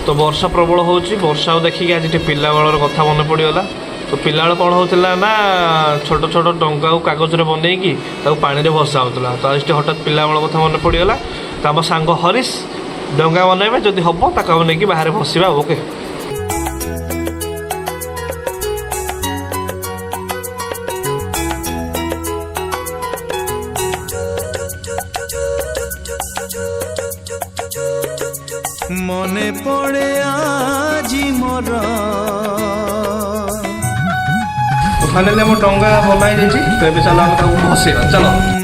तो वर्षा प्रबल होची वर्षा देखिक आज पिला बेलर कथा मन पड़गला। तो पिला कौन होता ना छोट छोट डंगा को कागज बनईकि पानी में भसा होता। तो आज हठात पिला बेल कथा मन पड़गला। तो आम सांग हरीश डंगा बनइबे जदि हम ताक नहीं बाहर भसवा। ओके मने पड़े आजी मोर फाइनली आम डंगा बनाई चलो चलो।